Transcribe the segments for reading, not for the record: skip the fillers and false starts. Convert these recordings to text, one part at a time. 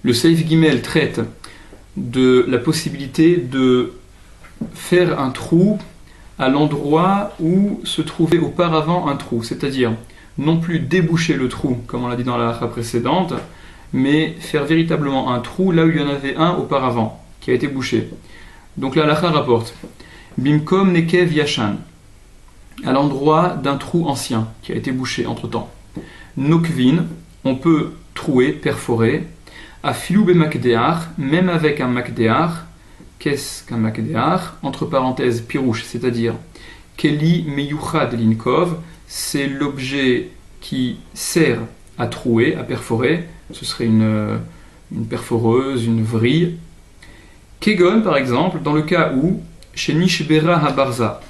Le Seif Gimel traite de la possibilité de faire un trou à l'endroit où se trouvait auparavant un trou, c'est-à-dire non plus déboucher le trou, comme on l'a dit dans la halakha précédente, mais faire véritablement un trou là où il y en avait un auparavant, qui a été bouché. Donc la halakha rapporte Bimkom Nekev Yashan, à l'endroit d'un trou ancien qui a été bouché entre-temps. Nokvin, on peut trouer, perforer, à Filou Bemakdear, même avec un Makdear. Qu'est-ce qu'un Makdear? Entre parenthèses, pirouche, c'est-à-dire Keli Meyuchad Linkov, c'est l'objet qui sert à trouer, à perforer. Ce serait une perforeuse, une vrille. Kegon, par exemple, dans le cas où, chez Nishbera Habarza,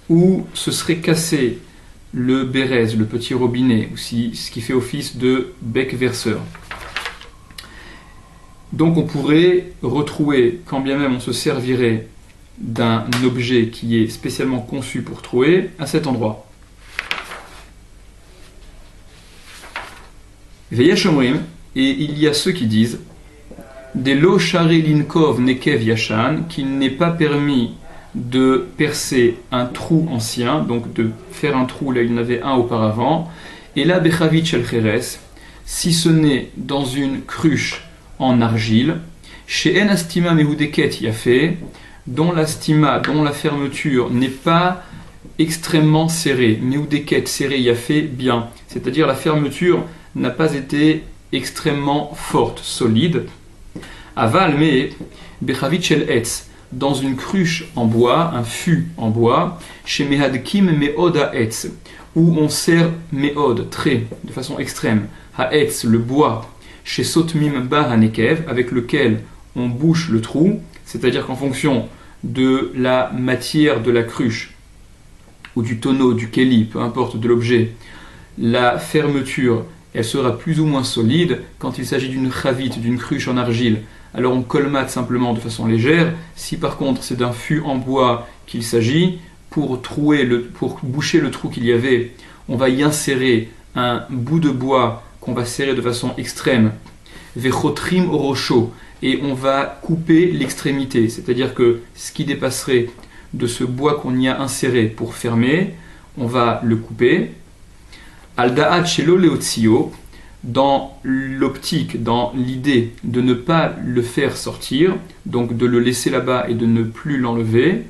où se serait cassé le bérez, le petit robinet, aussi ce qui fait office de bec verseur. Donc on pourrait retrouer, quand bien même on se servirait d'un objet qui est spécialement conçu pour trouer, à cet endroit. Veyashomrim, et il y a ceux qui disent des lo shari linkov nekev yashan, qu'il n'est pas permis de percer un trou ancien, donc de faire un trou là où il y en avait un auparavant, et là bechavit shel cheres, si ce n'est dans une cruche en argile, chez en astima mehudeket yafé, dont l'astima, dont la fermeture n'est pas extrêmement serrée, mehudeket serré yafé bien, c'est-à-dire la fermeture n'a pas été extrêmement forte, solide. Aval mais bechavit shel etz, dans une cruche en bois, un fût en bois, chez mehadkim meod haetz, où on sert meod, très, de façon extrême, haetz, le bois, chez sotmim ba hanekev, avec lequel on bouche le trou, c'est-à-dire qu'en fonction de la matière de la cruche, ou du tonneau, du keli, peu importe de l'objet, la fermeture, elle sera plus ou moins solide. Quand il s'agit d'une chavit, d'une cruche en argile, alors on colmate simplement de façon légère. Si par contre c'est d'un fût en bois qu'il s'agit, pour boucher le trou qu'il y avait, on va y insérer un bout de bois qu'on va serrer de façon extrême, vechotrim orocho, et on va couper l'extrémité, c'est-à-dire que ce qui dépasserait de ce bois qu'on y a inséré pour fermer, on va le couper. Al-da'at shelo leotzio, dans l'optique, dans l'idée de ne pas le faire sortir, donc de le laisser là-bas et de ne plus l'enlever.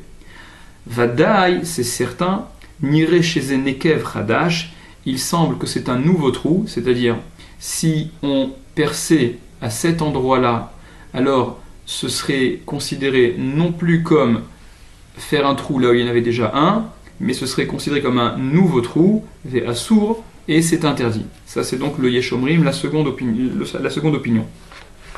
Vadaï, c'est certain, nire chez nekev chadash, il semble que c'est un nouveau trou, c'est-à-dire si on perçait à cet endroit-là, alors ce serait considéré non plus comme faire un trou là où il y en avait déjà un, mais ce serait considéré comme un nouveau trou, ve'asur, et c'est interdit. Ça c'est donc le Yeshomrim, la seconde opinion.